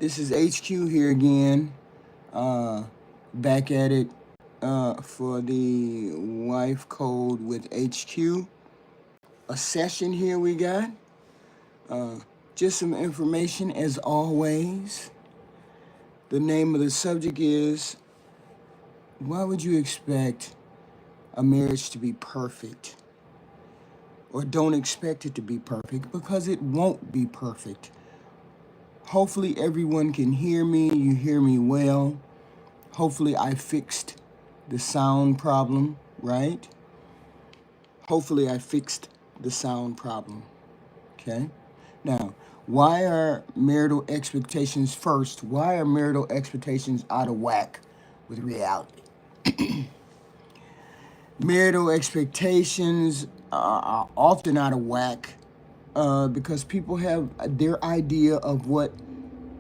This is HQ here again. Back at it for the wife code with HQ. A session here we got. Uh, just some information as always. The name of the subject is, why would you expect a marriage to be perfect? Or don't expect it to be perfect, because it won't be perfect. Hopefully everyone can hear me. You hear me well. Hopefully I fixed the sound problem, right? Hopefully I fixed the sound problem, okay? Now, why are marital expectations first? Why are marital expectations out of whack with reality? Marital expectations are often out of whack because people have their idea of what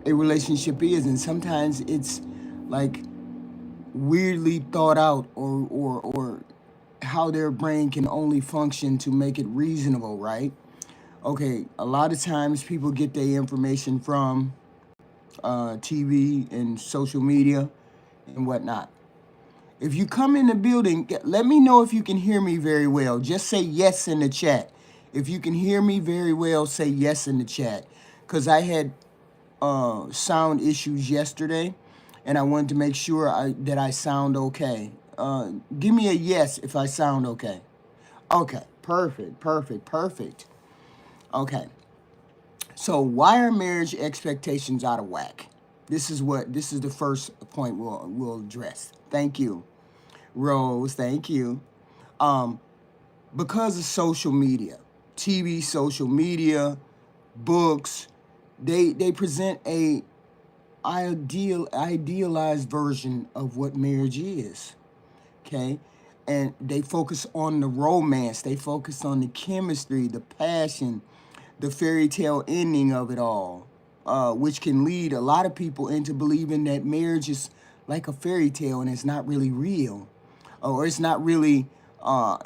a relationship is, and sometimes it's like weirdly thought out, or how their brain can only function to make it reasonable, right? Okay, a lot of times people get their information from TV and social media and whatnot. If you come in the building, let me know if you can hear me very well. Just say yes in the chat. If you can hear me very well, say yes in the chat. Because I had sound issues yesterday, and I wanted to make sure that I sound okay. Give me a yes if I sound okay. Okay, perfect. Okay, so why are marriage expectations out of whack? This is the first point we'll address. Thank you, Rose. Thank you. Um, because of social media, TV, social media, books, they present a idealized version of what marriage is. Okay, and they focus on the romance, they focus on the chemistry, the passion, the fairy tale ending of it all, which can lead a lot of people into believing that marriage is like a fairy tale and it's not really real, or it's not really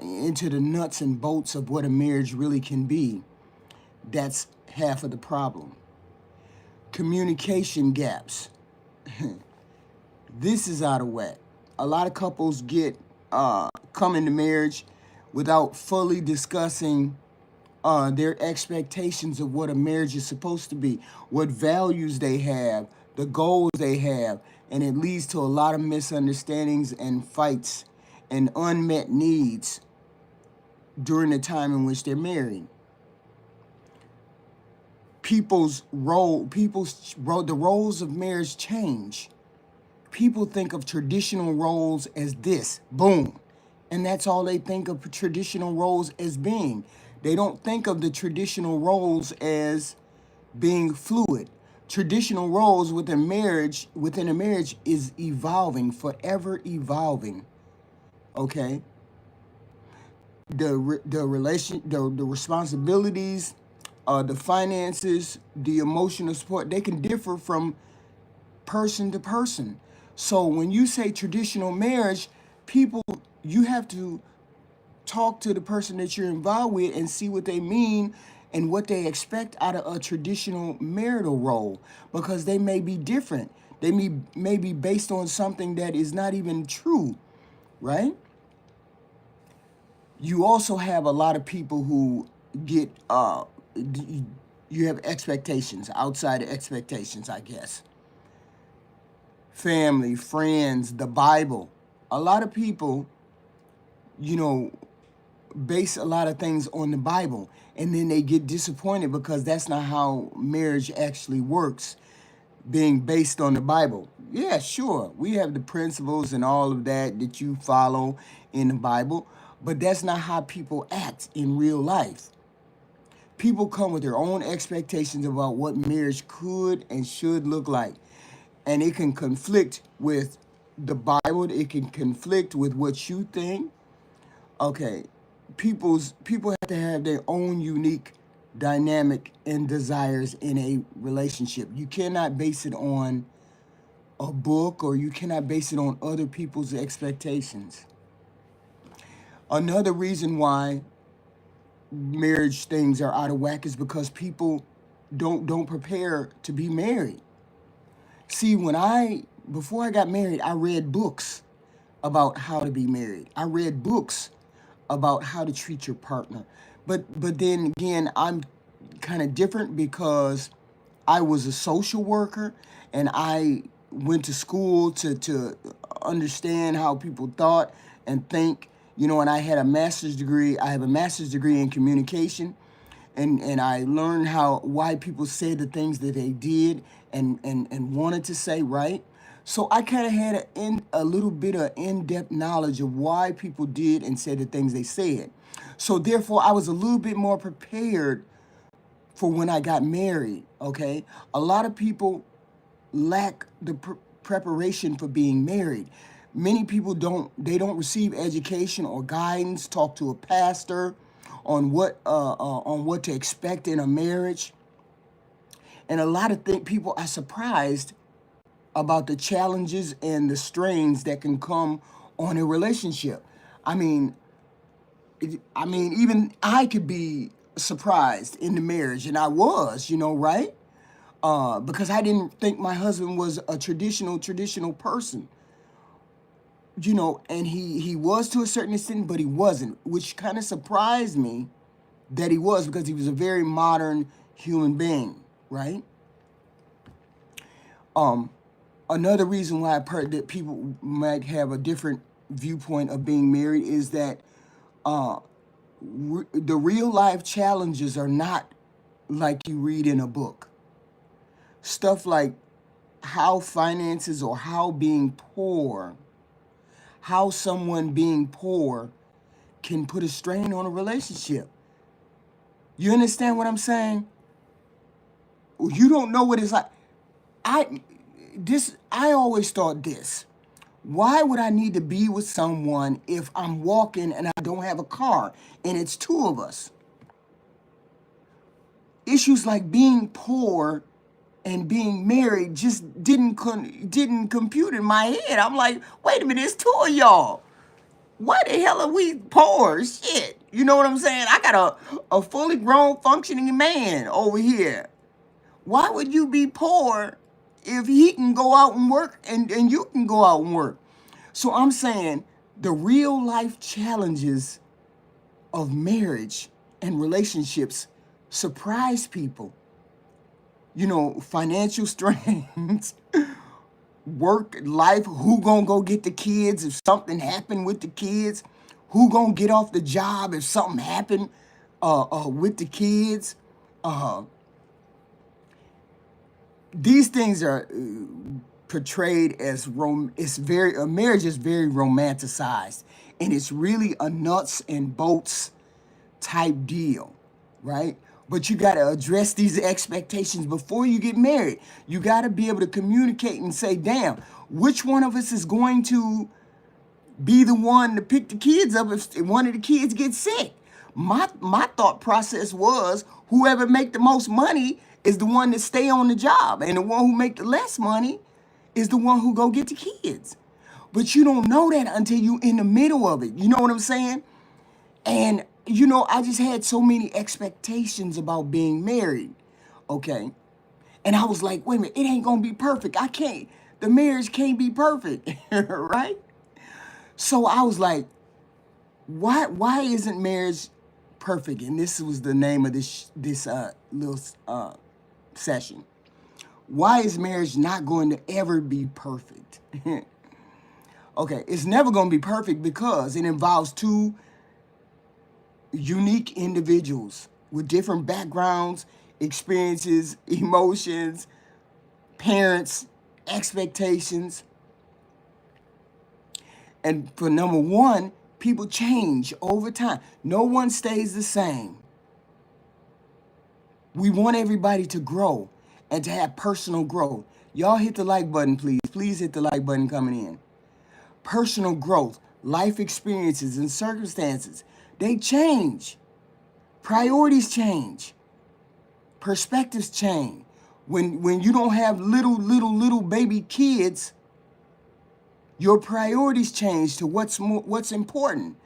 into the nuts and bolts of what a marriage really can be. That's half of the problem. Communication gaps. This is out of whack. A lot of couples come into marriage without fully discussing their expectations of what a marriage is supposed to be, what values they have, the goals they have, and it leads to a lot of misunderstandings and fights and unmet needs during the time in which they're married. The roles of marriage change. People think of traditional roles as this, boom. And that's all they think of traditional roles as being. They don't think of the traditional roles as being fluid. Traditional roles within a marriage is evolving, forever evolving. Okay? The responsibilities, the finances, the emotional support, they can differ from person to person. So when you say traditional marriage, people, you have to talk to the person that you're involved with and see what they mean and what they expect out of a traditional marital role, because they may be different. They may be based on something that is not even true, right? You also have a lot of people who get you have expectations outside of expectations, I guess. Family, friends, the Bible. A lot of people, you know, base a lot of things on the Bible, and then they get disappointed because that's not how marriage actually works, being based on the Bible. Yeah, sure, we have the principles and all of that you follow in the Bible, but that's not how people act in real life. People come with their own expectations about what marriage could and should look like, and it can conflict with the Bible. It can conflict with what you think. Okay, people have to have their own unique dynamic and desires in a relationship. You cannot base it on a book, or you cannot base it on other people's expectations. Another reason why marriage things are out of whack is because people don't prepare to be married. See, before I got married, I read books about how to be married. I read books about how to treat your partner. But then again, I'm kind of different because I was a social worker and I went to school to understand how people thought and think, and I had a master's degree. I have a master's degree in communication, and I learned why people said the things that they did and wanted to say, right? So I kind of had a little bit of in-depth knowledge of why people did and said the things they said. So therefore, I was a little bit more prepared for when I got married, okay? A lot of people lack the preparation for being married. Many people don't receive education or guidance, talk to a pastor on what to expect in a marriage. And a lot of people are surprised about the challenges and the strains that can come on a relationship. I mean, even I could be surprised in the marriage, and I was, right? Because I didn't think my husband was a traditional person, and he was to a certain extent, but he wasn't, which kind of surprised me that he was, because he was a very modern human being, right? Another reason why I've heard that people might have a different viewpoint of being married is that the real life challenges are not like you read in a book. Stuff like how finances or how someone being poor can put a strain on a relationship. You understand what I'm saying? You don't know what it's like. I always thought this. Why would I need to be with someone if I'm walking and I don't have a car and it's two of us? Issues like being poor and being married just didn't compute in my head. I'm like, wait a minute, it's two of y'all. Why the hell are we poor? Shit. You know what I'm saying? I got a fully grown functioning man over here. Why would you be poor if he can go out and work and you can go out and work? So I'm saying the real life challenges of marriage and relationships surprise people. Financial strains, work life, who gonna go get the kids if something happened with the kids, who gonna get off the job if something happened with the kids. These things are portrayed as marriage is very romanticized, and it's really a nuts and bolts type deal, right? But you got to address these expectations before you get married. You got to be able to communicate and say, damn, which one of us is going to be the one to pick the kids up if one of the kids gets sick? My thought process was whoever make the most money is the one that stay on the job, and the one who make the less money is the one who go get the kids. But you don't know that until you in the middle of it. You know what I'm saying? And I just had so many expectations about being married, okay? And I was like, wait a minute, it ain't gonna be perfect. The marriage can't be perfect, right? So I was like, why isn't marriage perfect? And this was the name of this little session. Why is marriage not going to ever be perfect? Okay, it's never going to be perfect because it involves two unique individuals with different backgrounds, experiences, emotions, parents, expectations. And for number one, people change over time. No one stays the same. We want everybody to grow and to have personal growth. Y'all hit the like button, please. Please hit the like button coming in. Personal growth, life experiences and circumstances, they change. Priorities change. Perspectives change. When you don't have little baby kids, your priorities change to what's important.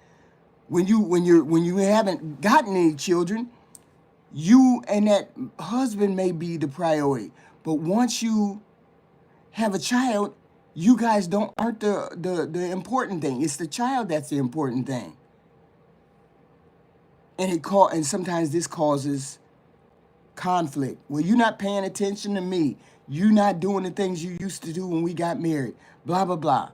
When you haven't gotten any children, you and that husband may be the priority. But once you have a child, you guys aren't the important thing. It's the child that's the important thing. And sometimes this causes conflict. Well, you're not paying attention to me. You're not doing the things you used to do when we got married. Blah blah blah.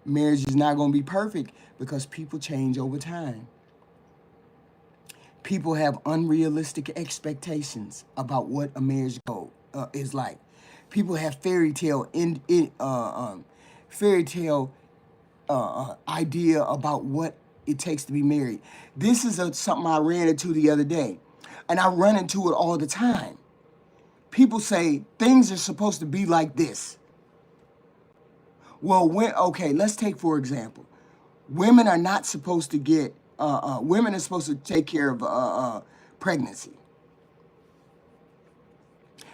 Marriage is not going to be perfect because people change over time. People have unrealistic expectations about what a marriage is like. People have fairy tale idea about what it takes to be married. This is something I ran into the other day, and I run into it all the time. People say things are supposed to be like this. Well, okay, let's take for example, women are not supposed to get. Women are supposed to take care of pregnancy,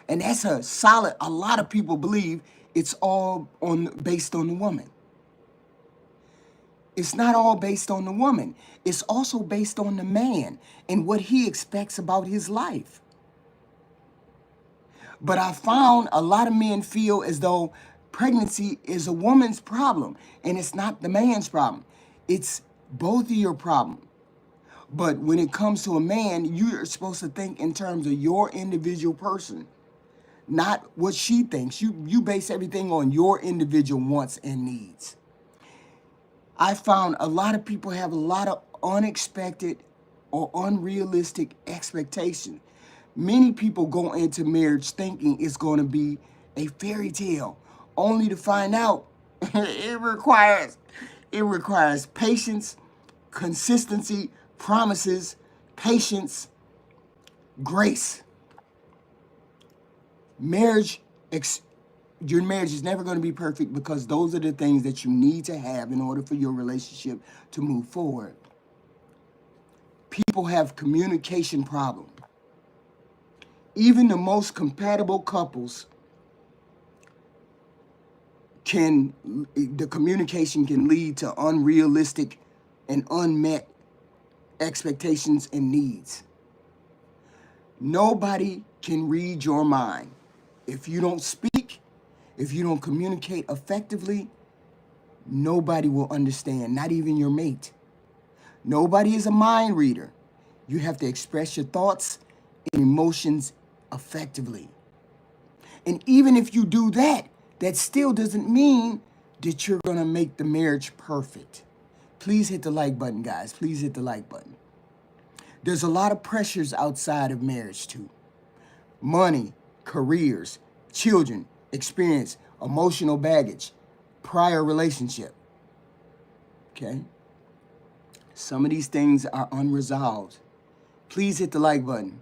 and that's a solid. A lot of people believe it's all based on the woman. It's not all based on the woman. It's also based on the man and what he expects about his life. But I found a lot of men feel as though pregnancy is a woman's problem and it's not the man's problem. It's both of your problem. But when it comes to a man, you're supposed to think in terms of your individual person, not what she thinks. You base everything on your individual wants and needs. I found a lot of people have a lot of unexpected or unrealistic expectations. Many people go into marriage thinking it's going to be a fairy tale, only to find out it requires patience, consistency, promises, patience, grace. Your marriage is never going to be perfect because those are the things that you need to have in order for your relationship to move forward. People have communication problems. Even the most compatible couples the communication can lead to unrealistic and unmet expectations and needs. Nobody can read your mind. If you don't speak, if you don't communicate effectively, nobody will understand, not even your mate. Nobody is a mind reader. You have to express your thoughts and emotions effectively. And even if you do that, that still doesn't mean that you're going to make the marriage perfect. Please hit the like button, guys. Please hit the like button. There's a lot of pressures outside of marriage, too. Money, careers, children, experience, emotional baggage, prior relationship. Okay? Some of these things are unresolved. Please hit the like button.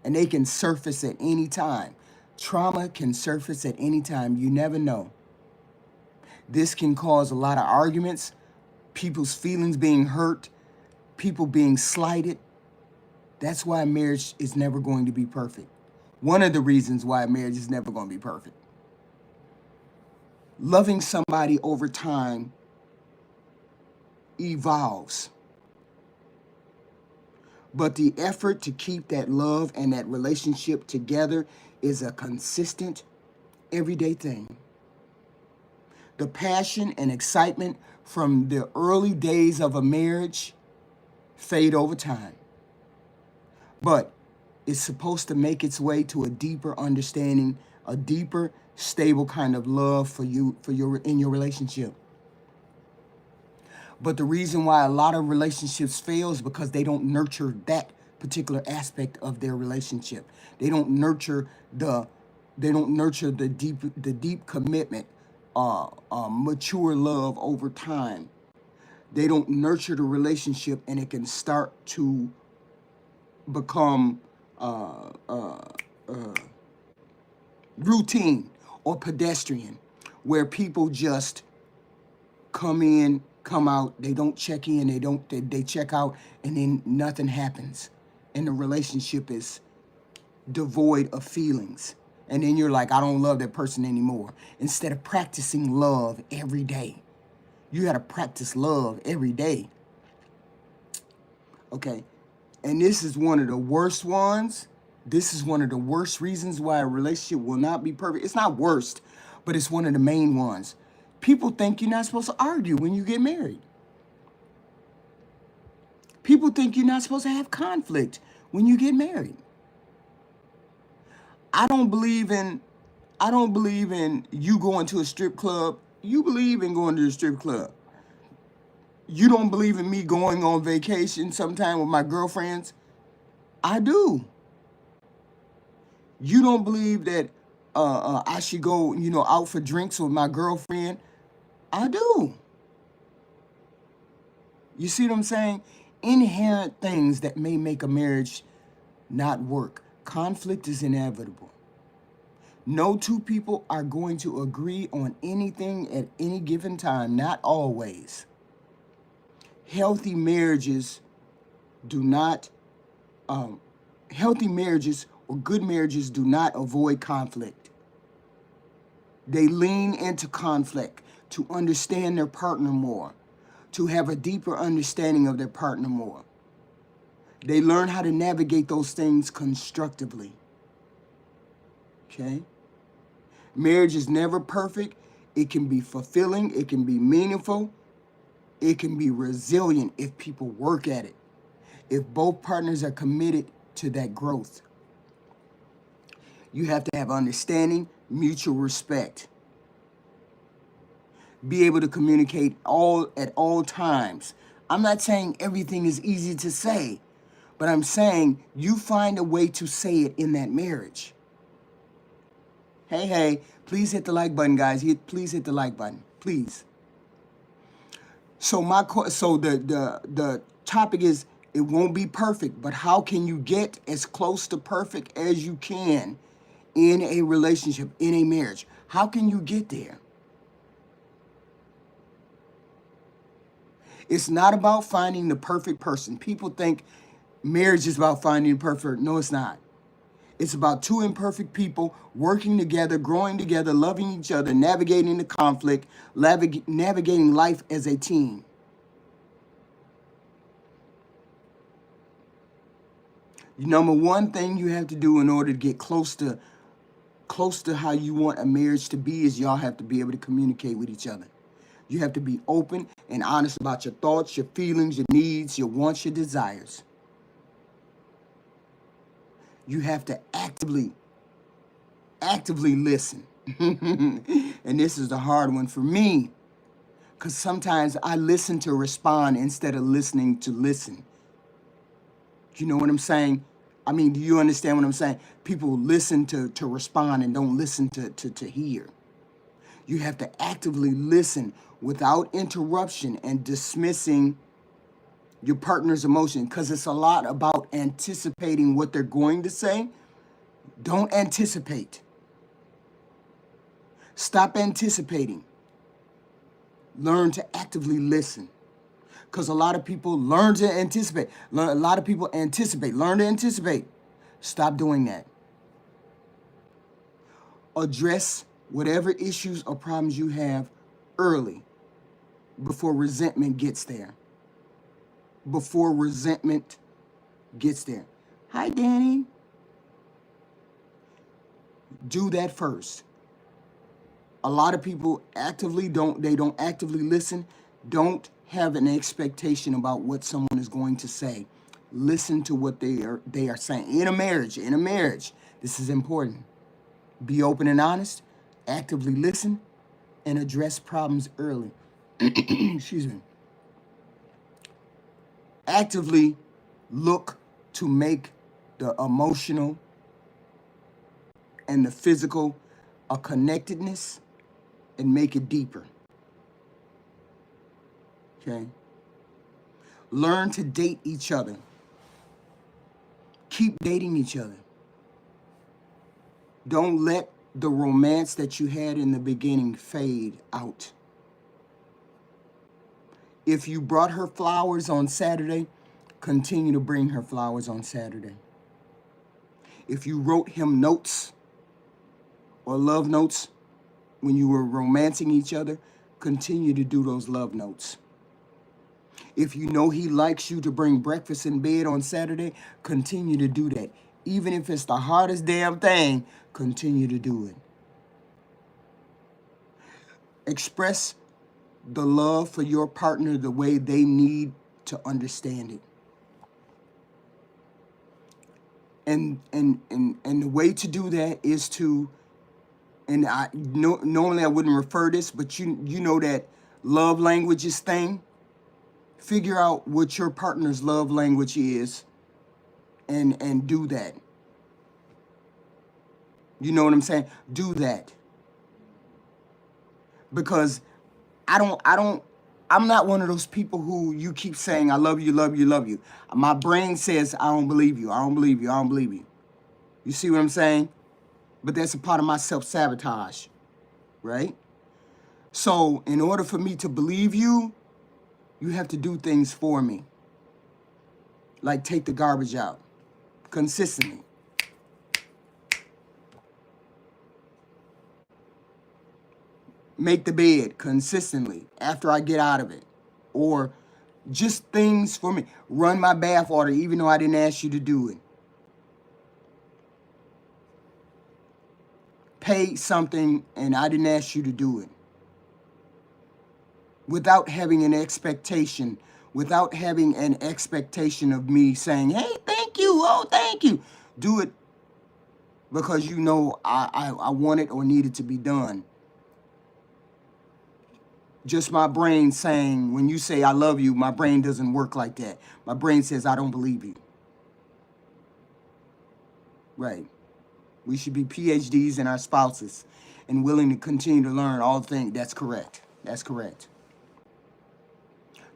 And they can surface at any time. Trauma can surface at any time. You never know. This can cause a lot of arguments, people's feelings being hurt, people being slighted. That's why marriage is never going to be perfect. One of the reasons why marriage is never going to be perfect. Loving somebody over time evolves. But the effort to keep that love and that relationship together is a consistent, everyday thing. The passion and excitement from the early days of a marriage fade over time. But it's supposed to make its way to a deeper understanding, a deeper, stable kind of love in your relationship. But the reason why a lot of relationships fail is because they don't nurture that particular aspect of their relationship. They don't nurture the deep commitment, mature love over time. They don't nurture the relationship, and it can start to become routine or pedestrian, where people just come in, come out, they don't check in, they check out, and then nothing happens. And the relationship is devoid of feelings. And then you're like, I don't love that person anymore. Instead of practicing love every day. You got to practice love every day. Okay. And this is one of the worst ones This is one of the worst reasons why a relationship will not be perfect. It's not worst, but it's one of the main ones. People think you're not supposed to argue when you get married. People think you're not supposed to have conflict when you get married. I don't believe in you going to a strip club. You believe in going to the strip club. You don't believe in me going on vacation sometime with my girlfriends. I do. You don't believe that I should go, out for drinks with my girlfriend. I do. You see what I'm saying? Inherent things that may make a marriage not work. Conflict is inevitable. No two people are going to agree on anything at any given time, not always. Healthy marriages do not, healthy marriages or good marriages do not avoid conflict. They lean into conflict to understand their partner more, to have a deeper understanding of their partner more. They learn how to navigate those things constructively. Okay? Marriage is never perfect. It can be fulfilling. It can be meaningful. It can be resilient if people work at it. If both partners are committed to that growth. You have to have understanding, mutual respect. Be able to communicate at all times. I'm not saying everything is easy to say, but I'm saying you find a way to say it in that marriage. Hey, please hit the like button, guys. Please hit the like button, please. So the topic is, it won't be perfect, but how can you get as close to perfect as you can in a relationship, in a marriage? How can you get there? It's not about finding the perfect person. People think marriage is about finding the perfect. No, it's not. It's about two imperfect people working together, growing together, loving each other, navigating the conflict, navigating life as a team. Number one thing you have to do in order to get close to how you want a marriage to be is y'all have to be able to communicate with each other. You have to be open and honest about your thoughts, your feelings, your needs, your wants, your desires. You have to actively listen. And this is the hard one for me, because sometimes I listen to respond instead of listening to listen. You know what I'm saying? I mean, do you understand what I'm saying? People listen to respond and don't listen to hear. You have to actively listen without interruption and dismissing your partner's emotion, because it's a lot about anticipating what they're going to say. Don't anticipate. Stop anticipating. Learn to actively listen. Because a lot of people learn to anticipate. A lot of people anticipate. Learn to anticipate. Stop doing that. Address whatever issues or problems you have early, before resentment gets there. Before resentment gets there. Hi, Danny. Do that first. A lot of people don't actively listen. Don't have an expectation about what someone is going to say. Listen to what they are saying. In a marriage, this is important. Be open and honest, actively listen, and address problems early. Excuse me. Actively look to make the emotional and the physical a connectedness and make it deeper. Okay? Learn to date each other. Keep dating each other. Don't let the romance that you had in the beginning fade out. If you brought her flowers on Saturday, continue to bring her flowers on Saturday. If you wrote him notes or love notes when you were romancing each other, continue to do those love notes. If you know he likes you to bring breakfast in bed on Saturday, continue to do that. Even if it's the hardest damn thing, continue to do it. Express the love for your partner the way they need to understand it. And the way to do that is to, and normally I wouldn't refer this, but you know that love languages thing. Figure out what your partner's love language is, and do that. You know what I'm saying? Do that. Because I'm not one of those people who you keep saying, I love you, love you, love you. My brain says, I don't believe you, I don't believe you, I don't believe you. You see what I'm saying? But that's a part of my self-sabotage, right? So in order for me to believe you, you have to do things for me. Like take the garbage out consistently. Make the bed consistently after I get out of it. Or just things for me. Run my bath water even though I didn't ask you to do it. Pay something and I didn't ask you to do it. Without having an expectation. Without having an expectation of me saying, hey, thank you, oh, thank you. Do it because you know I want it or need it to be done. Just my brain saying, when you say I love you, my brain doesn't work like that. My brain says I don't believe you. Right. We should be PhDs in our spouses and willing to continue to learn all things. That's correct. That's correct.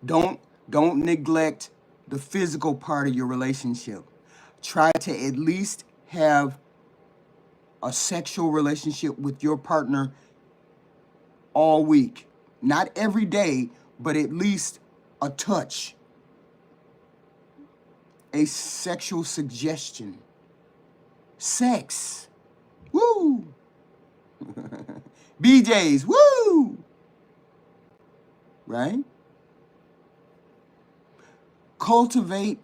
Don't neglect the physical part of your relationship. Try to at least have a sexual relationship with your partner all week. Not every day, but at least a touch. A sexual suggestion. Sex. Woo! BJ's. Woo! Right? Cultivate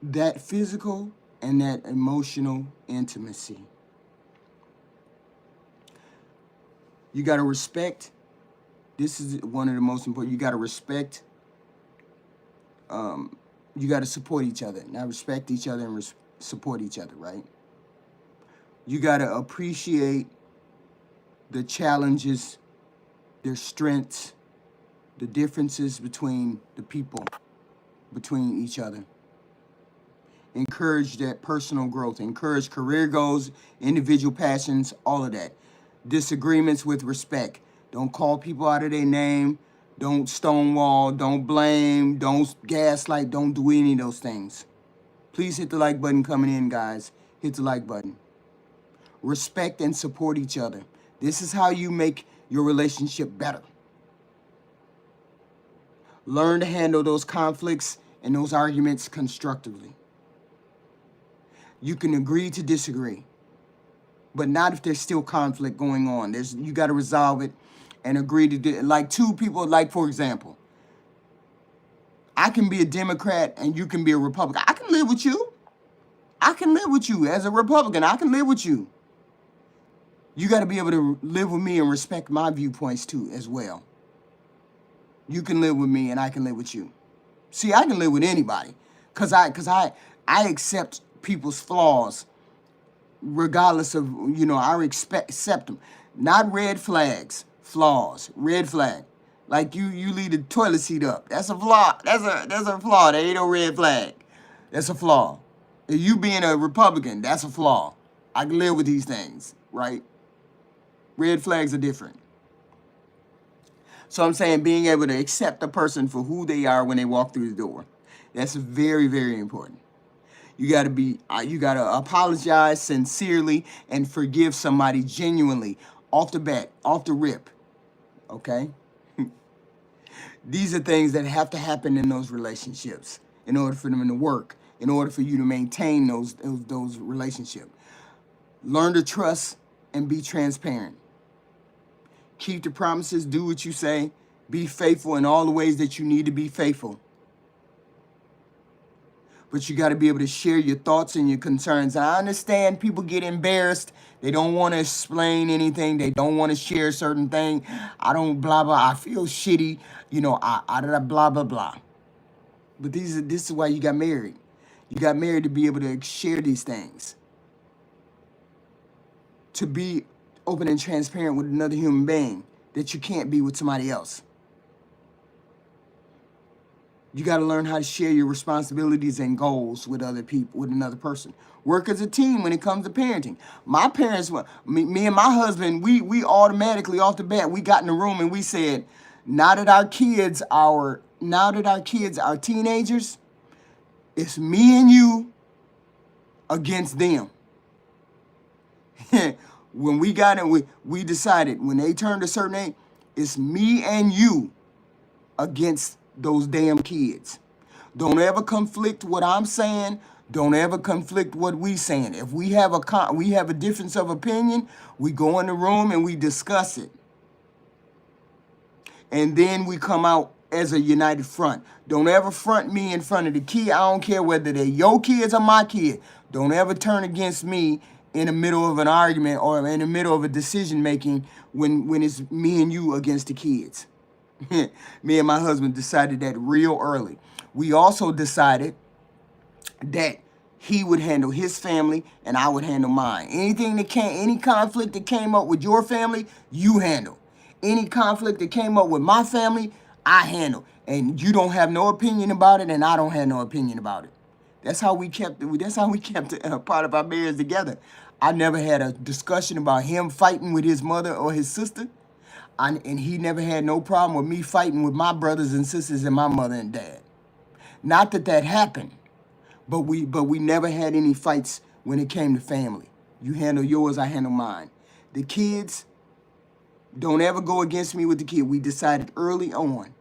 that physical and that emotional intimacy. You got to respect. This is one of the most important. You got to respect. You got to support each other. Now respect each other and support each other, right? You got to appreciate the challenges, their strengths, the differences between the people, between each other. Encourage that personal growth. Encourage career goals, individual passions, all of that. Disagreements with respect. Don't call people out of their name. Don't stonewall. Don't blame. Don't gaslight. Don't do any of those things. Please hit the like button coming in, guys. Hit the like button. Respect and support each other. This is how you make your relationship better. Learn to handle those conflicts and those arguments constructively. You can agree to disagree, but not if there's still conflict going on. You got to resolve it and agree to do it. Like two people, like for example, I can be a Democrat and you can be a Republican. I can live with you. I can live with you as a Republican. I can live with you. You got to be able to live with me and respect my viewpoints too as well. You can live with me and I can live with you. See, I can live with anybody because I accept people's flaws regardless of, I accept them. Not red flags, flaws. Red flag. Like you leave the toilet seat up. That's a flaw. That's a flaw. There ain't no red flag. That's a flaw. If you being a Republican, that's a flaw. I can live with these things, right? Red flags are different. So I'm saying being able to accept a person for who they are when they walk through the door. That's very, very important. You gotta apologize sincerely and forgive somebody genuinely, off the bat, off the rip. Okay? These are things that have to happen in those relationships in order for them to work, in order for you to maintain those relationships. Learn to trust and be transparent. Keep the promises, do what you say, be faithful in all the ways that you need to be faithful. but you got to be able to share your thoughts and your concerns. And I understand people get embarrassed. They don't want to explain anything. They don't want to share certain thing. I don't blah blah. I feel shitty. Blah blah blah. But this is why you got married. You got married to be able to share these things, to be open and transparent with another human being that you can't be with somebody else. You got to learn how to share your responsibilities and goals with other people, with another person. Work as a team when it comes to parenting. My parents, me and my husband, we automatically off the bat, we got in the room and we said, now that our kids are teenagers, it's me and you against them. When we got in, we decided when they turned a certain age, it's me and you against those damn kids. Don't ever conflict what I'm saying. Don't ever conflict what we saying. If we have a difference of opinion, we go in the room and we discuss it. And then we come out as a united front. Don't ever front me in front of the kid. I don't care whether they're your kids or my kid. Don't ever turn against me in the middle of an argument or in the middle of a decision making when it's me and you against the kids. Me and my husband decided that real early. We also decided that he would handle his family and I would handle mine. Any conflict that came up with your family, you handle. Any conflict that came up with my family, I handle. And you don't have no opinion about it, and I don't have no opinion about it. That's how we kept a part of our marriage together. I never had a discussion about him fighting with his mother or his sister. And he never had no problem with me fighting with my brothers and sisters and my mother and dad. Not that happened, but we never had any fights when it came to family. You handle yours, I handle mine. The kids, don't ever go against me with the kid. We decided early on.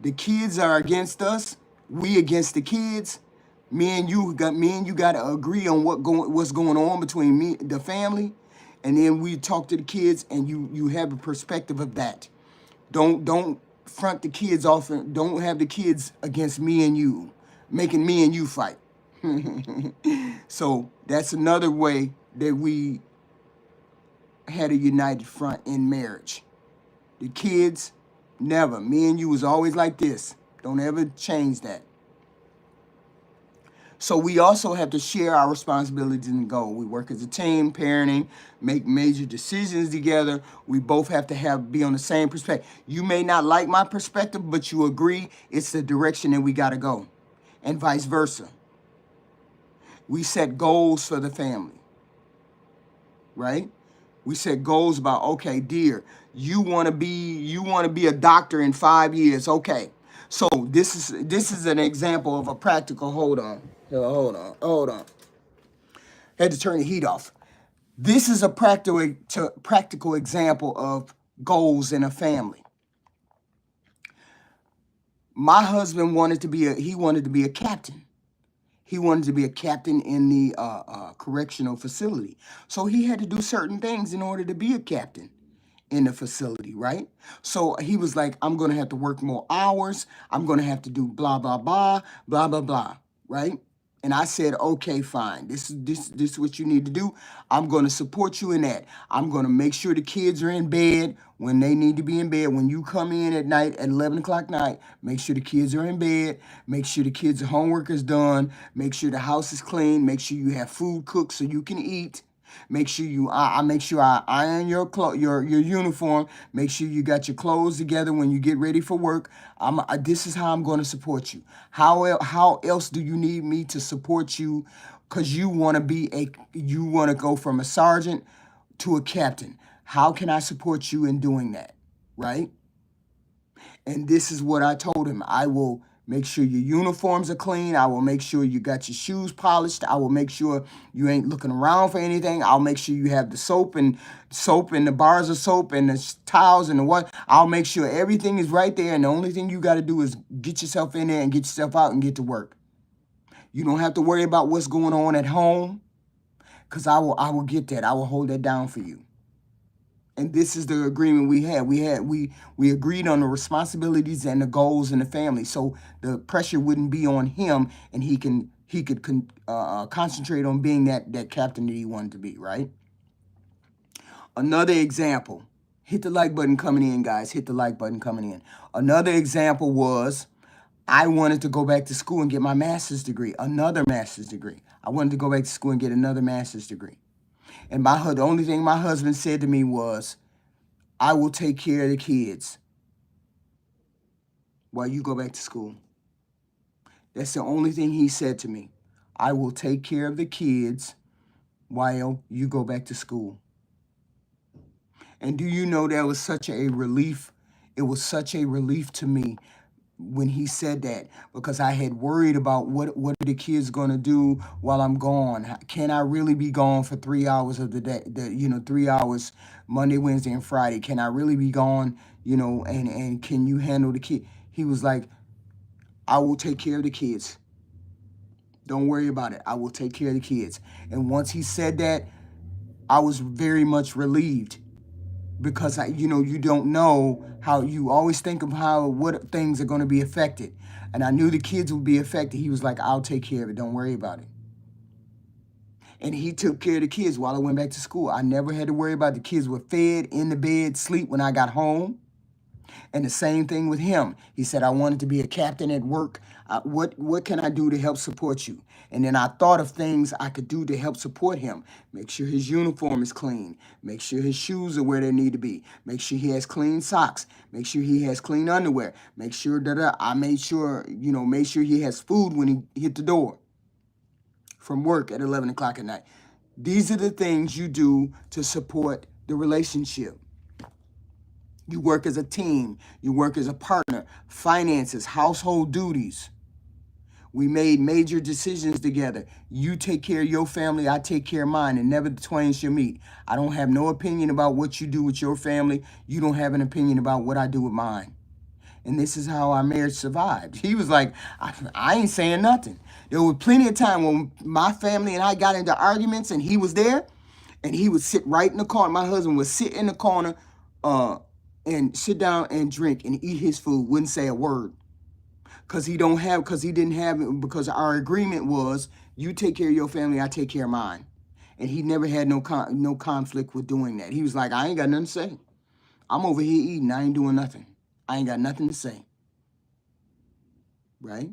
The kids are against us, we against the kids. Me and you got to agree on what's going on between me, the family. And then we talk to the kids, and you have a perspective of that. Don't front the kids off, and don't have the kids against me and you, making me and you fight. So that's another way that we had a united front in marriage. The kids, never. Me and you was always like this. Don't ever change that. So we also have to share our responsibilities and goal. We work as a team, parenting, make major decisions together. We both have to be on the same perspective. You may not like my perspective, but you agree it's the direction that we got to go, and vice versa. We set goals for the family, right? We set goals about, okay, dear, you want to be a doctor in 5 years, okay? So this is an example of a practical. Hold on. Had to turn the heat off. This is a practical example of goals in a family. My husband wanted to be a captain. He wanted to be a captain in the correctional facility. So he had to do certain things in order to be a captain in the facility, right? So he was like, I'm going to have to work more hours. I'm going to have to do blah, blah, blah, blah, blah, blah, right? And I said, okay, fine. This is what you need to do. I'm going to support you in that. I'm going to make sure the kids are in bed when they need to be in bed. When you come in at night at 11 o'clock night, make sure the kids are in bed. Make sure the kids' homework is done. Make sure the house is clean. Make sure you have food cooked so you can eat. Make sure I iron your uniform. Make sure you got your clothes together when you get ready for work. This is how I'm going to support you. How else do you need me to support you? Because you want to go from a sergeant to a captain. How can I support you in doing that? Right? And this is what I told him. I will make sure your uniforms are clean. I will make sure you got your shoes polished. I will make sure you ain't looking around for anything. I'll make sure you have the soap and the bars of soap and the towels and the what. I'll make sure everything is right there. And the only thing you got to do is get yourself in there and get yourself out and get to work. You don't have to worry about what's going on at home, because I will get that. I will hold that down for you. And this is the agreement we had. We agreed on the responsibilities and the goals in the family, so the pressure wouldn't be on him, and he could concentrate on being that captain that he wanted to be. Right. Another example. Hit the like button coming in, guys. Hit the like button coming in. Another example was I wanted to go back to school and get my master's degree, another master's degree. I wanted to go back to school and get another master's degree. And the only thing my husband said to me was, I will take care of the kids while you go back to school. That's the only thing he said to me. I will take care of the kids while you go back to school. And do you know that was such a relief? It was such a relief to me when he said that, because I had worried about what are the kids going to do while I'm gone. Can I really be gone for 3 hours of the day? 3 hours Monday, Wednesday, and Friday. Can I really be gone? And can you handle the kid? He was like, I will take care of the kids. Don't worry about it. I will take care of the kids. And once he said that, I was very much relieved, because you don't know how, you always think of what things are going to be affected. And I knew the kids would be affected. He was like, I'll take care of it. Don't worry about it. And he took care of the kids while I went back to school. I never had to worry about the kids were fed, in the bed, sleep when I got home. And the same thing with him. He said, I wanted to be a captain at work. What can I do to help support you? And then I thought of things I could do to help support him. Make sure his uniform is clean. Make sure his shoes are where they need to be. Make sure he has clean socks. Make sure he has clean underwear. Make sure that I made sure, make sure he has food when he hit the door from work at 11 o'clock at night. These are the things you do to support the relationship. You work as a team. You work as a partner. Finances, household duties. We made major decisions together. You take care of your family, I take care of mine, and never the twain shall meet. I don't have no opinion about what you do with your family. You don't have an opinion about what I do with mine. And this is how our marriage survived. He was like, I ain't saying nothing. There was plenty of time when my family and I got into arguments and he was there, and he would sit right in the corner. My husband would sit in the corner and sit down and drink and eat his food, wouldn't say a word. Because because our agreement was, you take care of your family, I take care of mine. And he never had no conflict with doing that. He was like, I ain't got nothing to say. I'm over here eating, I ain't doing nothing. I ain't got nothing to say. Right?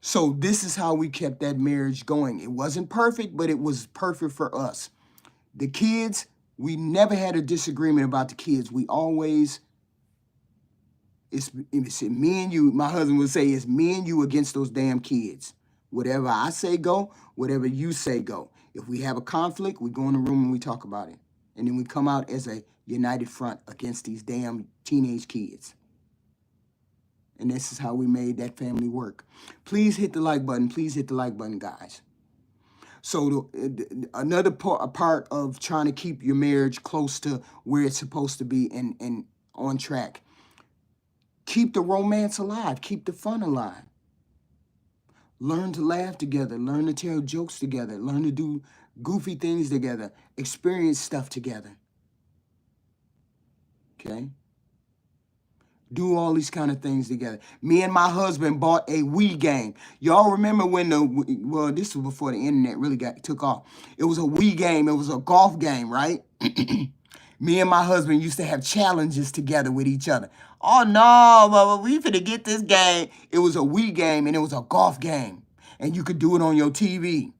So this is how we kept that marriage going. It wasn't perfect, but it was perfect for us. The kids, we never had a disagreement about the kids. We always, it's me and you. My husband would say, it's me and you against those damn kids. Whatever I say go, whatever you say go. If we have a conflict, we go in the room and we talk about it. And then we come out as a united front against these damn teenage kids. And this is how we made that family work. Please hit the like button. Please hit the like button, guys. So another part of trying to keep your marriage close to where it's supposed to be and on track. Keep the romance alive. Keep the fun alive. Learn to laugh together. Learn to tell jokes together. Learn to do goofy things together. Experience stuff together. Okay? Do all these kind of things together. Me and my husband bought a Wii game. Y'all remember when this was before the internet really took off. It was a Wii game. It was a golf game, right? Me and my husband used to have challenges together with each other. Oh no, Bubba, we finna get this game. It was a Wii game and it was a golf game. And you could do it on your TV.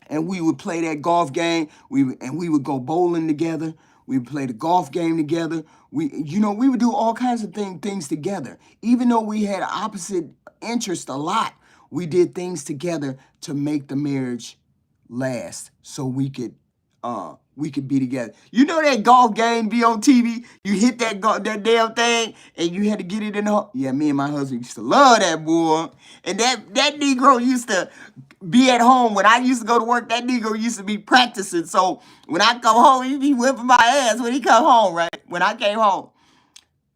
And we would play that golf game. We would go bowling together. We would play the golf game together. We would do all kinds of things together. Even though we had opposite interests a lot, we did things together to make the marriage last, so we could be together. You know that golf game be on TV? You hit that damn thing, and you had to get it in the... Yeah, me and my husband used to love that, boy. And that Negro used to be at home. When I used to go to work, that Negro used to be practicing. So when I come home, he'd be whipping my ass when he come home, right? When I came home.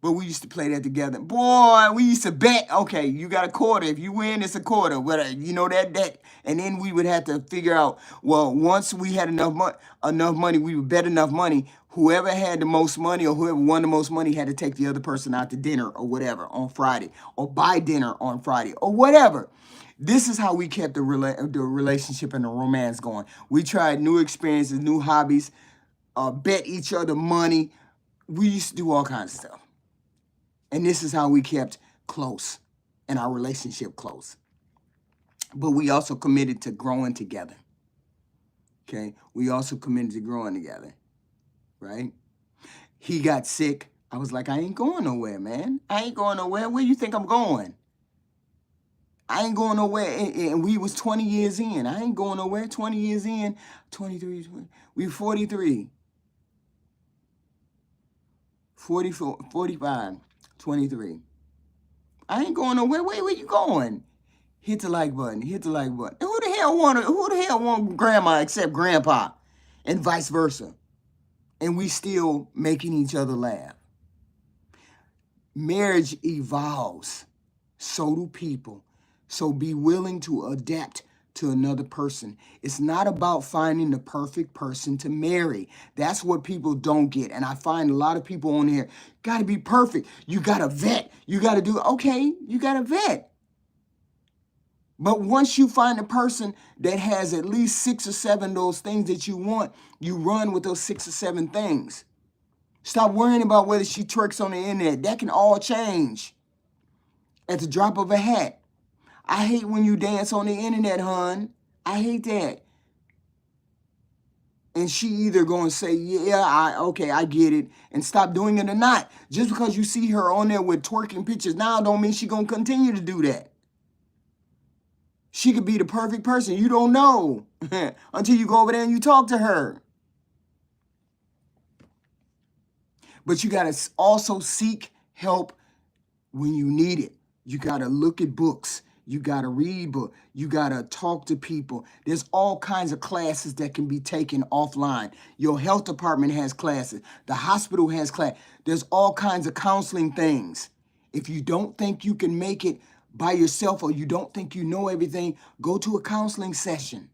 But we used to play that together. Boy, we used to bet. Okay, you got a quarter. If you win, it's a quarter. But you know that. And then we would have to figure out. Well, once we had enough money, we would bet enough money. Whoever had the most money or whoever won the most money had to take the other person out to dinner or whatever on Friday, or buy dinner on Friday or whatever. This is how we kept the relationship and the romance going. We tried new experiences, new hobbies, bet each other money. We used to do all kinds of stuff. And this is how we kept close and our relationship close. But we also committed to growing together. Okay? We also committed to growing together. Right? He got sick. I was like, I ain't going nowhere, man. I ain't going nowhere. Where you think I'm going? I ain't going nowhere. And we was 20 years in. I ain't going nowhere. 20 years in. 23, 20. We 43. 44, 45, 23. I ain't going nowhere. Where you going? Hit the like button. Hit the like button. Who the hell want grandma except grandpa? And vice versa. And we still making each other laugh. Marriage evolves. So do people. So be willing to adapt to another person. It's not about finding the perfect person to marry. That's what people don't get. And I find a lot of people on here, got to be perfect. You got to vet. You got to do, okay, you got to vet. But once you find a person that has at least 6 or 7 of those things that you want, you run with those 6 or 7 things. Stop worrying about whether she twerks on the internet. That can all change at the drop of a hat. I hate when you dance on the internet, hon. I hate that. And she either going to say, yeah, I get it, and stop doing it or not. Just because you see her on there with twerking pictures now don't mean she going to continue to do that. She could be the perfect person. You don't know until you go over there and you talk to her. But you got to also seek help when you need it. You got to look at books. You got to read books. You got to talk to people. There's all kinds of classes that can be taken offline. Your health department has classes. The hospital has class. There's all kinds of counseling things. If you don't think you can make it by yourself or you don't think you know everything, go to a counseling session.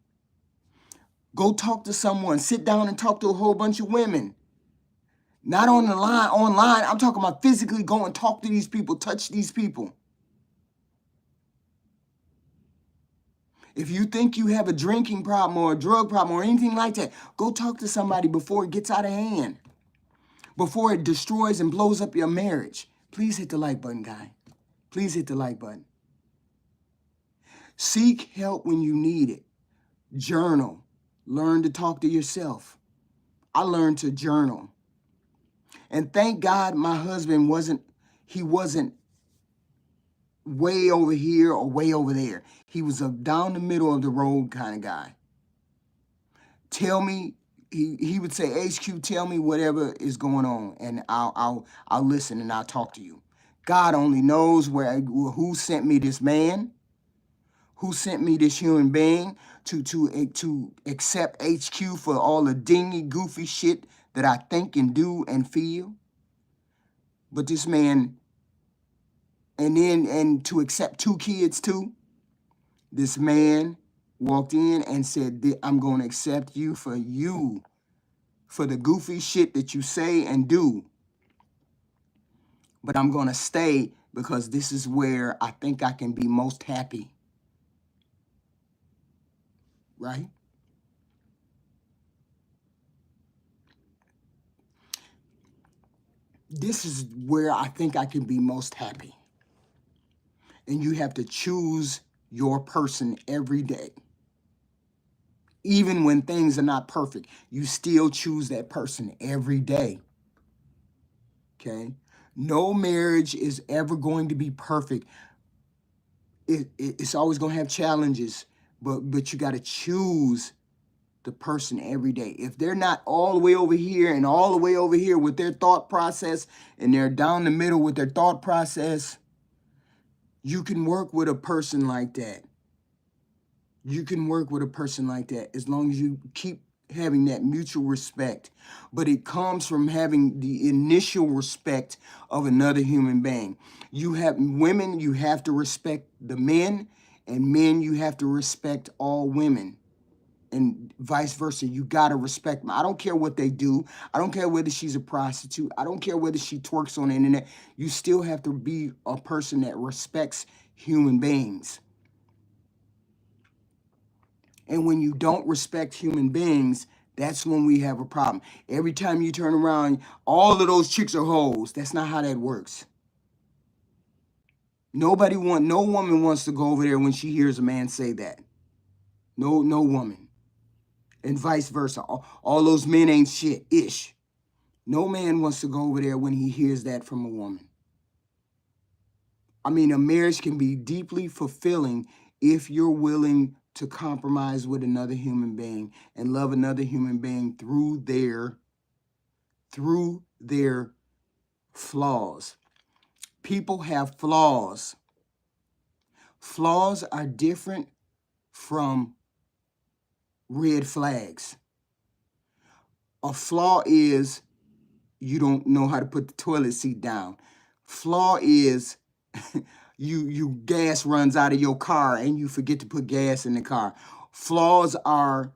Go talk to someone. Sit down and talk to a whole bunch of women. Not on the line, online. I'm talking about physically go and talk to these people, touch these people. If you think you have a drinking problem or a drug problem or anything like that, go talk to somebody before it gets out of hand. Before it destroys and blows up your marriage. Please hit the like button, guy. Please hit the like button. Seek help when you need it. Journal. Learn to talk to yourself. I learned to journal. And thank God my husband wasn't way over here or way over there. He was a down the middle of the road kind of guy. Tell me, he would say, HQ, tell me whatever is going on, and I'll listen and I'll talk to you. God only knows who sent me this man, who sent me this human being to accept HQ for all the dingy, goofy shit that I think and do and feel. But this man, and to accept 2 kids too, this man walked in and said, I'm going to accept you, for the goofy shit that you say and do. But I'm going to stay because this is where I think I can be most happy. Right? This is where I think I can be most happy. And you have to choose your person every day. Even when things are not perfect, you still choose that person every day. Okay? No marriage is ever going to be perfect. It's always going to have challenges, but you got to choose the person every day. If they're not all the way over here and all the way over here with their thought process, and they're down the middle with their thought process, you can work with a person like that. You can work with a person like that as long as you keep having that mutual respect, but it comes from having the initial respect of another human being. You have women, you have to respect the men, and men, you have to respect all women, and vice versa. You got to respect them. I don't care what they do. I don't care whether she's a prostitute. I don't care whether she twerks on the internet. You still have to be a person that respects human beings. And when you don't respect human beings, that's when we have a problem. Every time you turn around, all of those chicks are hoes. That's not how that works. No woman wants to go over there when she hears a man say that. No woman. And vice versa. All those men ain't shit, ish. No man wants to go over there when he hears that from a woman. I mean, a marriage can be deeply fulfilling if you're willing to compromise with another human being and love another human being through their flaws. People have flaws. Flaws are different from red flags. A flaw is you don't know how to put the toilet seat down. Flaw is you gas runs out of your car and you forget to put gas in the car. Flaws are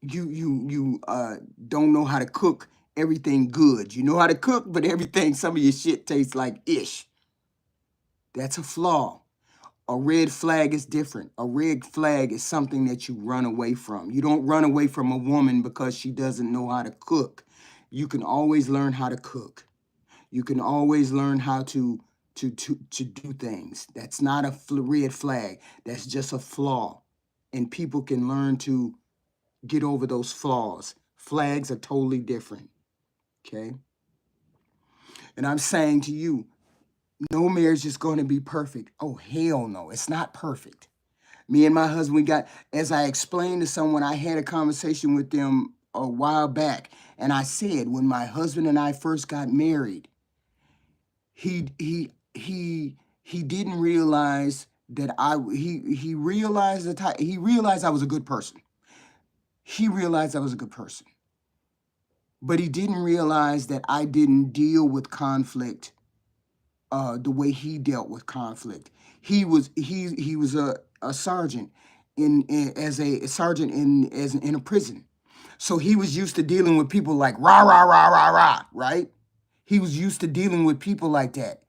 you don't know how to cook everything good. You know how to cook, but some of your shit tastes like ish. That's a flaw. A red flag is different. A red flag is something that you run away from. You don't run away from a woman because she doesn't know how to cook. You can always learn how to cook. You can always learn how to do things. That's not a red flag. That's just a flaw. And people can learn to get over those flaws. Flags are totally different. Okay? And I'm saying to you, no marriage is going to be perfect. Oh, hell no. It's not perfect. Me and my husband as I explained to someone, I had a conversation with them a while back. And I said, when my husband and I first got married, he didn't realize that he realized I was a good person. He realized I was a good person. But he didn't realize that I didn't deal with conflict the way he dealt with conflict. He was a sergeant in a prison. So he was used to dealing with people like rah rah rah rah rah, right? He was used to dealing with people like that.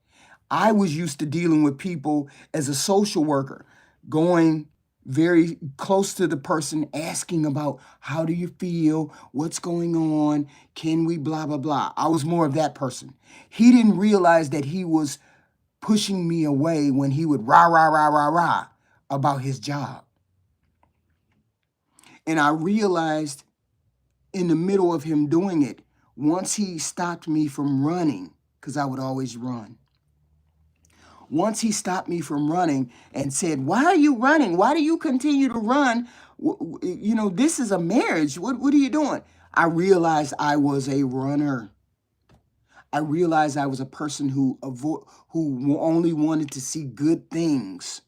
I was used to dealing with people as a social worker, going very close to the person, asking about how do you feel, what's going on, can we blah, blah, blah. I was more of that person. He didn't realize that he was pushing me away when he would rah, rah, rah, rah, rah about his job. And I realized in the middle of him doing it, once he stopped me from running, because I would always run. Once he stopped me from running and said, why are you running? Why do you continue to run? You know, this is a marriage. What are you doing? I realized I was a runner. I realized I was a person who only wanted to see good things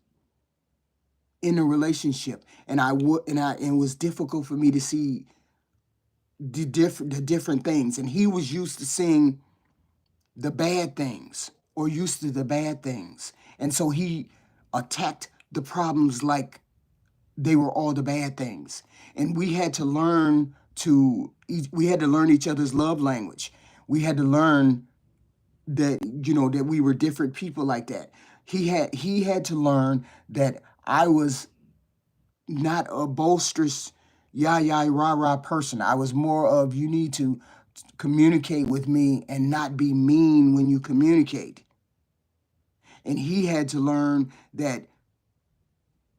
in a relationship. And it was difficult for me to see the different things. And he was used to seeing the bad things, or used to the bad things. And so he attacked the problems like they were all the bad things. And we had to learn each other's love language. We had to learn that, that we were different people like that. He had to learn that I was not a boisterous, yah, yah, rah, rah person. I was more of, you need to communicate with me and not be mean when you communicate. And he had to learn that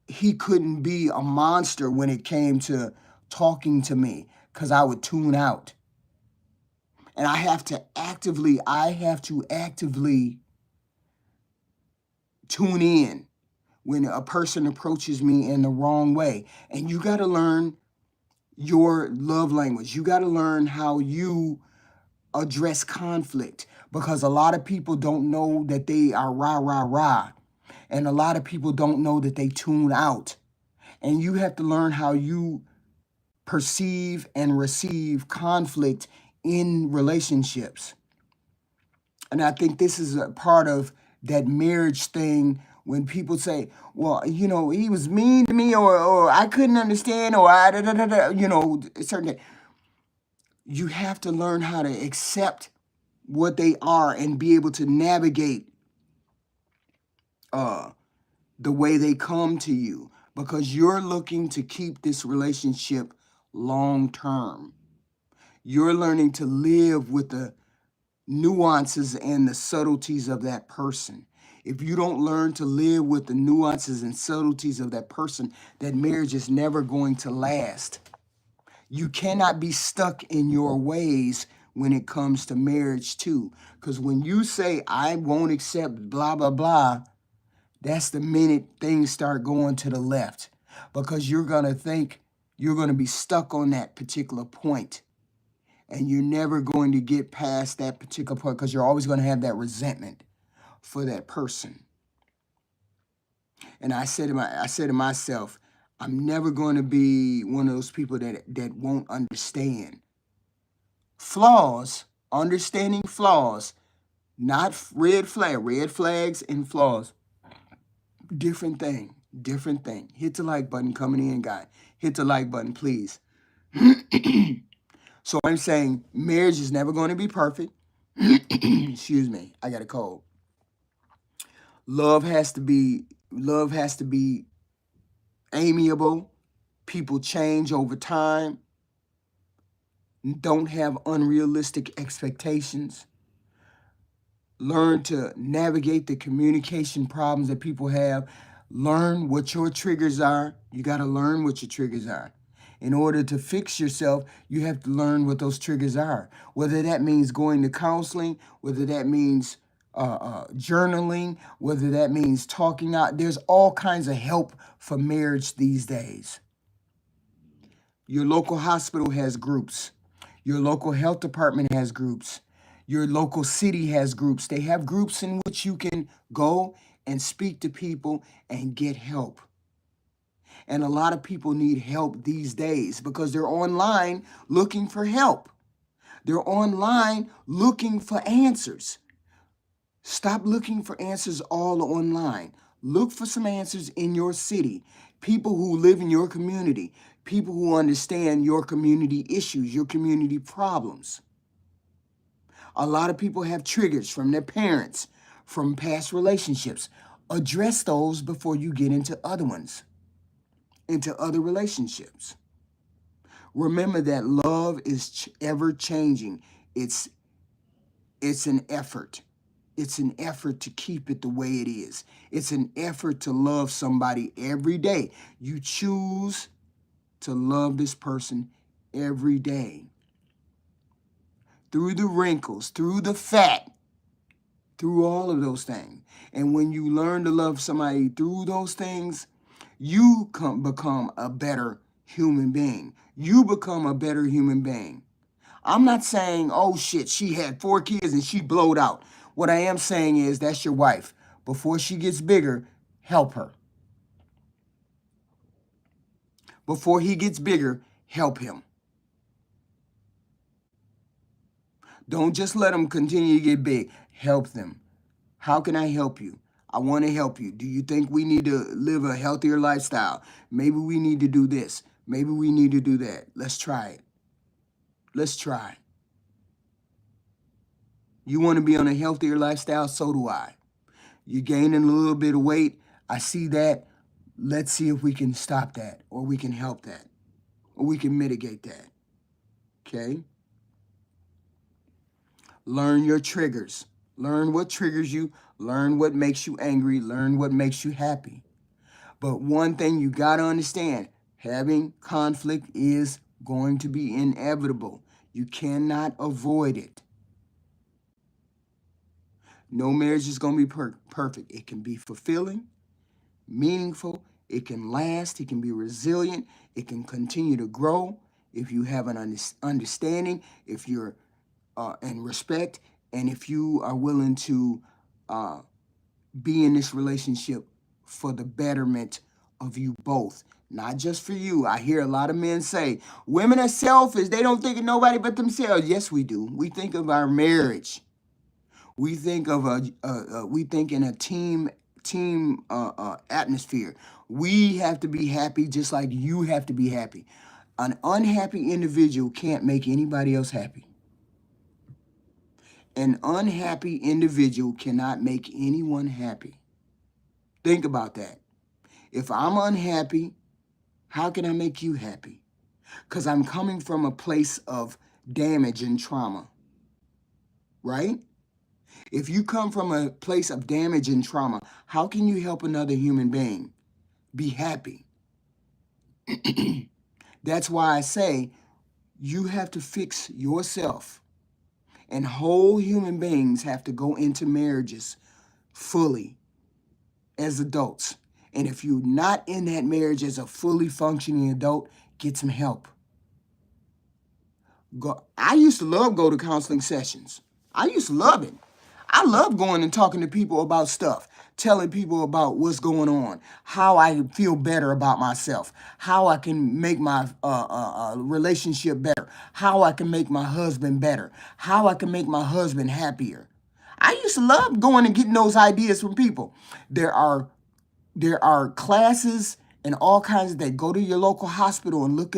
he couldn't be a monster when it came to talking to me, because I would tune out. And I have to actively tune in when a person approaches me in the wrong way. And you got to learn your love language. You got to learn how you address conflict, because a lot of people don't know that they are rah, rah, rah. And a lot of people don't know that they tune out. And you have to learn how you perceive and receive conflict in relationships. And I think this is a part of that marriage thing when people say, well, he was mean to me, or I couldn't understand, or I, da, da, da, da, certain. You have to learn how to accept what they are and be able to navigate uh, the way they come to you, because you're looking to keep this relationship long term. You're learning to live with the nuances and the subtleties of that person. If you don't learn to live with the nuances and subtleties of that person, that marriage is never going to last. You cannot be stuck in your ways when it comes to marriage too. Because when you say, I won't accept blah, blah, blah, that's the minute things start going to the left. Because you're going to think you're going to be stuck on that particular point. And you're never going to get past that particular point, because you're always going to have that resentment for that person. And I said to myself, I'm never going to be one of those people that won't understand flaws. Understanding flaws, not red flags and flaws. Different thing. Hit the like button coming in, guy. Hit the like button, please. So I'm saying marriage is never going to be perfect. Excuse me, I got a cold. Love has to be amiable. People change over time. Don't have unrealistic expectations. Learn to navigate the communication problems that people have. Learn what your triggers are. You got to learn what your triggers are. In order to fix yourself, you have to learn what those triggers are. Whether that means going to counseling, whether that means journaling, whether that means talking out. There's all kinds of help for marriage these days. Your local hospital has groups. Your local health department has groups. Your local city has groups. They have groups in which you can go and speak to people and get help. And a lot of people need help these days because they're online looking for help. They're online looking for answers. Stop looking for answers all online. Look for some answers in your city. People who live in your community. People who understand your community issues, your community problems. A lot of people have triggers from their parents, from past relationships. Address those before you get into other ones, into other relationships. Remember that love is ever changing. It's an effort. It's an effort to keep it the way it is. It's an effort to love somebody every day. You choose to love this person every day. Through the wrinkles, through the fat, through all of those things. And when you learn to love somebody through those things, you become a better human being. You become a better human being. I'm not saying, oh shit, she had 4 kids and she blowed out. What I am saying is that's your wife. Before she gets bigger, help her. Before he gets bigger, help him. Don't just let them continue to get big. Help them. How can I help you? I want to help you. Do you think we need to live a healthier lifestyle? Maybe we need to do this. Maybe we need to do that. Let's try it. Let's try. You want to be on a healthier lifestyle? So do I. You're gaining a little bit of weight. I see that. Let's see if we can stop that, or we can help that, or we can mitigate that. Okay? Learn your triggers. Learn what triggers you. Learn what makes you angry. Learn what makes you happy. But one thing you got to understand, having conflict is going to be inevitable. You cannot avoid it. No marriage is going to be perfect. It can be fulfilling, meaningful. It can last. It can be resilient. It can continue to grow if you have an understanding, if you're in respect, and if you are willing to be in this relationship for the betterment of you both, not just for you. I hear a lot of men say, women are selfish. They don't think of nobody but themselves. Yes, we do. We think of our marriage. We think of we think in a team atmosphere. We have to be happy just like you have to be happy. An unhappy individual can't make anybody else happy. An unhappy individual cannot make anyone happy. Think about that. If I'm unhappy, how can I make you happy? Because I'm coming from a place of damage and trauma, right? If you come from a place of damage and trauma, how can you help another human being be happy? That's why I say you have to fix yourself. And whole human beings have to go into marriages fully as adults. And if you're not in that marriage as a fully functioning adult, get some help. I used to love go to counseling sessions. I used to love it. I love going and talking to people about stuff, telling people about what's going on, how I feel better about myself, how I can make my relationship better, how I can make my husband better, how I can make my husband happier. I used to love going and getting those ideas from people. There are classes and all kinds that go to your local hospital and look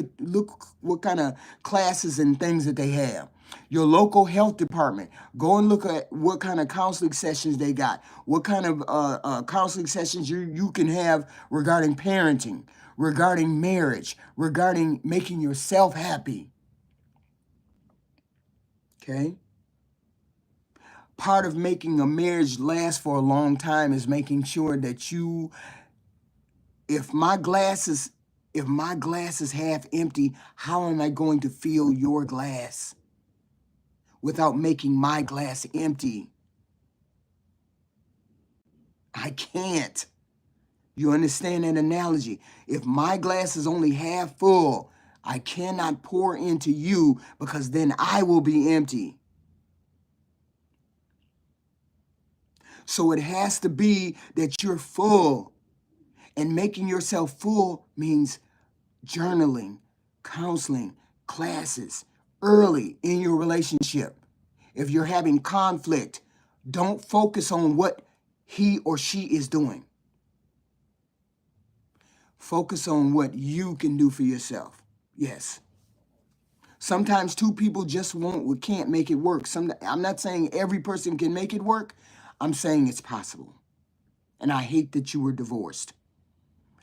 what kind of classes and things that they have. Your local health department, go and look at what kind of counseling sessions they got, what kind of counseling sessions you can have regarding parenting, regarding marriage, regarding making yourself happy. Okay? Part of making a marriage last for a long time is making sure that if my glass is half empty, how am I going to fill your glass without making my glass empty? I can't. You understand that analogy? If my glass is only half full, I cannot pour into you because then I will be empty. So it has to be that you're full. And making yourself full means journaling, counseling, classes, early in your relationship. If you're having conflict, don't focus on what he or she is doing. Focus on what you can do for yourself. Yes. Sometimes two people just can't make it work. I'm not saying every person can make it work. I'm saying it's possible. And I hate that you were divorced.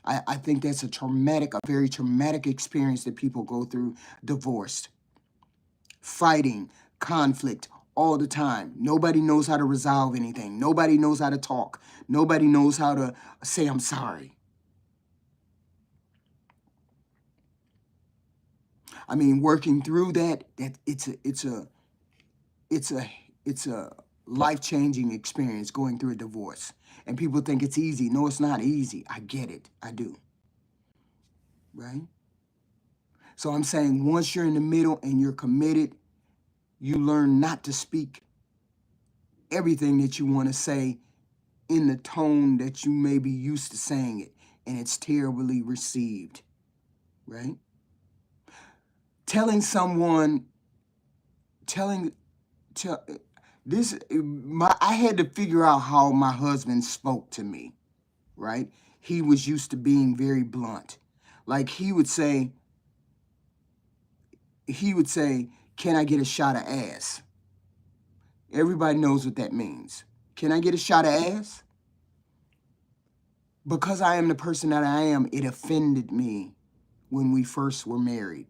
I think that's a very traumatic experience that people go through divorced. Fighting, conflict all the time. Nobody knows how to resolve anything. Nobody knows how to talk. Nobody knows how to say I'm sorry. I mean, working through that it's a life-changing experience going through a divorce. And people think it's easy. No, it's not easy. I get it. I do. Right? So I'm saying once you're in the middle and you're committed, you learn not to speak everything that you want to say in the tone that you may be used to saying it. And it's terribly received. Right? I had to figure out how my husband spoke to me, right? He was used to being very blunt. Like he would say, can I get a shot of ass? Everybody knows what that means. Can I get a shot of ass? Because I am the person that I am, it offended me when we first were married.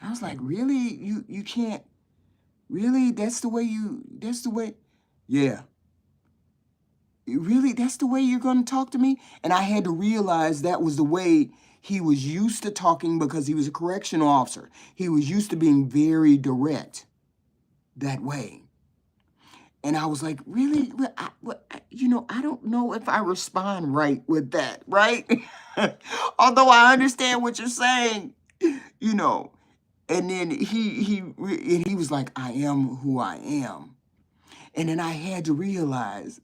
I was like, really? You can't, really? That's the way, yeah. Really? That's the way you're going to talk to me? And I had to realize that was the way he was used to talking because he was a correctional officer. He was used to being very direct that way. And I was like, really? I don't know if I respond right with that, right? Although I understand what you're saying, And then he was like, I am who I am. And then I had to realize,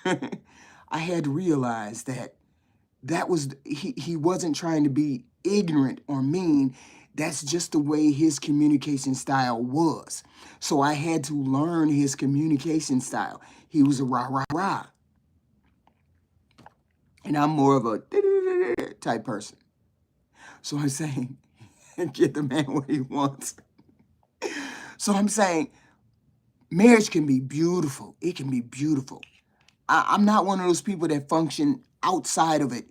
that That was, he wasn't trying to be ignorant or mean. That's just the way his communication style was. So I had to learn his communication style. He was a rah, rah, rah. And I'm more of a type person. So I'm saying, get the man what he wants. So I'm saying, marriage can be beautiful. It can be beautiful. I'm not one of those people that function outside of it,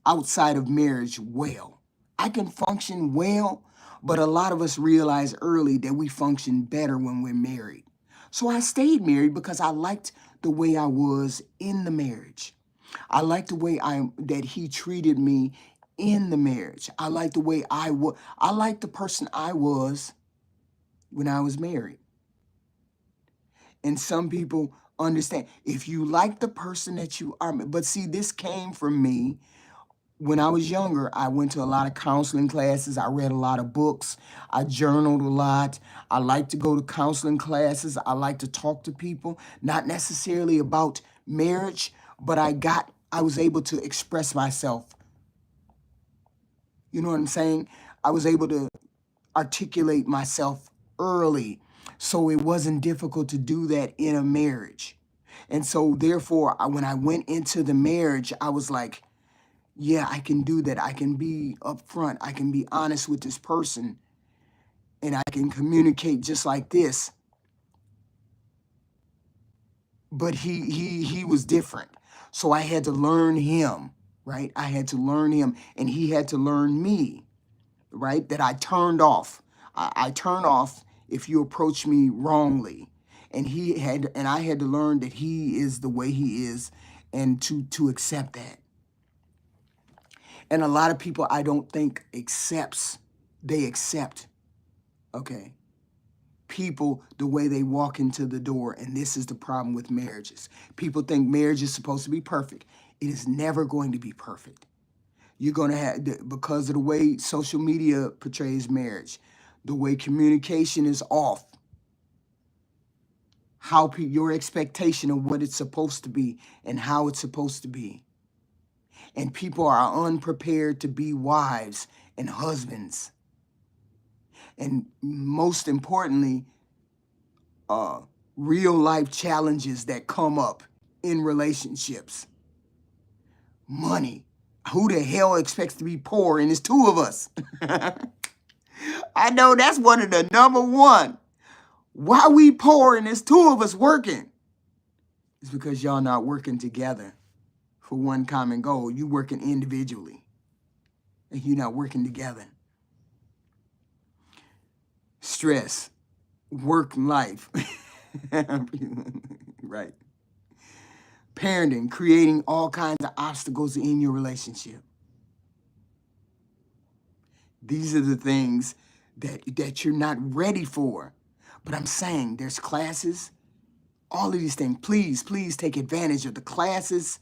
outside of marriage well. I can function well, but a lot of us realize early that we function better when we're married. So I stayed married because I liked the way I was in the marriage. I liked the way that he treated me in the marriage. I liked the way I was. I liked the person I was when I was married. And some people understand if you like the person that you are. But see, this came from me when I was younger. I went to a lot of counseling classes. I read a lot of books. I journaled a lot. I like to go to counseling classes. I like to talk to people, not necessarily about marriage, but I was able to express myself. You know what I'm saying? I was able to articulate myself early. So it wasn't difficult to do that in a marriage. And so therefore, when I went into the marriage, I was like, yeah, I can do that. I can be upfront. I can be honest with this person, and I can communicate just like this. But he was different. So I had to learn him, right? I had to learn him, and he had to learn me, right? That I turned off. I turn off if you approach me wrongly. And I had to learn that he is the way he is, and to accept that. And a lot of people, I don't think they accept, okay, people the way they walk into the door. And this is the problem with marriages. People think marriage is supposed to be perfect. It is never going to be perfect. You're going to have, because of the way social media portrays marriage, the way communication is off, your expectation of what it's supposed to be and how it's supposed to be. And people are unprepared to be wives and husbands. And most importantly, real life challenges that come up in relationships. Money. Who the hell expects to be poor? And it's two of us. I know that's one of the number one. Why we poor and there's two of us working? It's because y'all not working together for one common goal. You working individually, and you're not working together. Stress, work life, right? Parenting, creating all kinds of obstacles in your relationship. These are the things that you're not ready for. But I'm saying there's classes, all of these things. Please take advantage of the classes,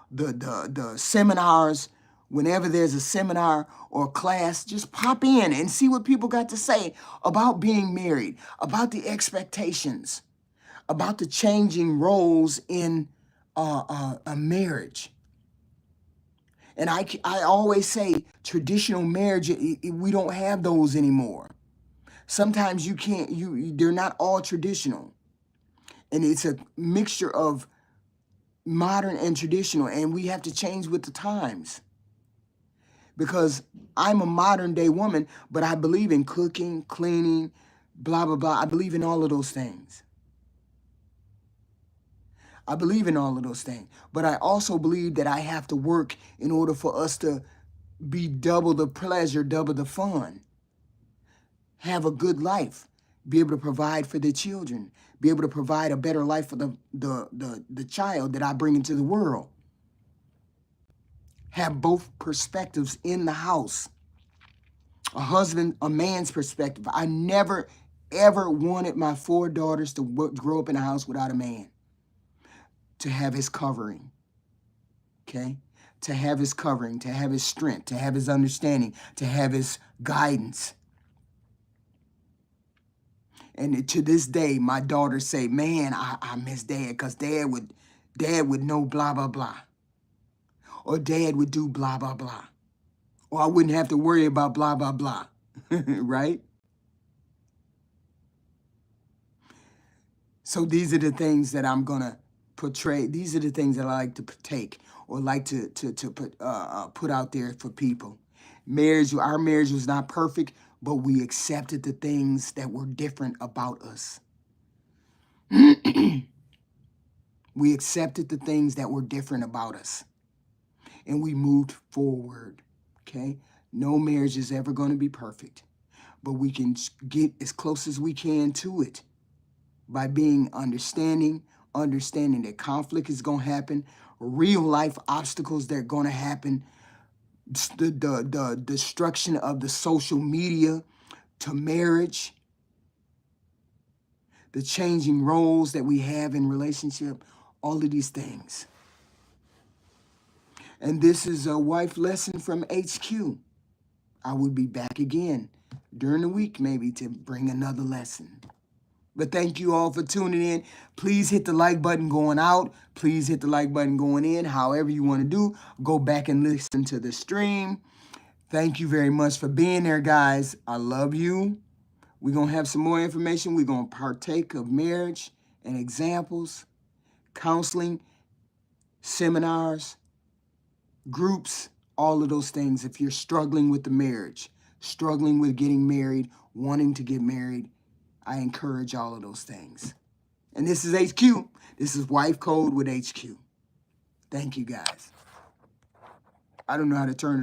the seminars. Whenever there's a seminar or a class, just pop in and see what people got to say about being married, about the expectations, about the changing roles in a marriage. And I always say traditional marriage, we don't have those anymore. Sometimes you can't, they're not all traditional. And it's a mixture of modern and traditional, and we have to change with the times. Because I'm a modern day woman, but I believe in cooking, cleaning, blah, blah, blah. I believe in all of those things. I believe in all of those things. But I also believe that I have to work in order for us to be double the pleasure, double the fun. Have a good life. Be able to provide for the children. Be able to provide a better life for the child that I bring into the world. Have both perspectives in the house. A man's perspective. I never, ever wanted my 4 daughters to grow up in a house without a man. To have his covering. Okay? To have his covering, to have his strength, to have his understanding, to have his guidance. And to this day, my daughters say, man, I miss Dad, because Dad would know blah, blah, blah. Or dad would do blah, blah, blah. Or I wouldn't have to worry about blah, blah, blah. Right? So these are the things that I'm going to portray. These are the things that I like to take or like to put out there for people. Our marriage was not perfect, but we accepted the things that were different about us. We accepted the things that were different about us. And we moved forward, okay? No marriage is ever going to be perfect, but we can get as close as we can to it by being understanding that conflict is going to happen, real life obstacles that are going to happen, the destruction of the social media to marriage, the changing roles that we have in relationship, all of these things. And this is a wife lesson from HQ. I will be back again during the week maybe to bring another lesson. But thank you all for tuning in. Please hit the like button going out. Please hit the like button going in. However you want to do, go back and listen to the stream. Thank you very much for being there, guys. I love you. We're going to have some more information. We're going to partake of marriage and examples, counseling, seminars, groups, all of those things. If you're struggling with the marriage, struggling with getting married, wanting to get married, I encourage all of those things. And this is HQ. This is Wife Code with HQ. Thank you, guys. I don't know how to turn it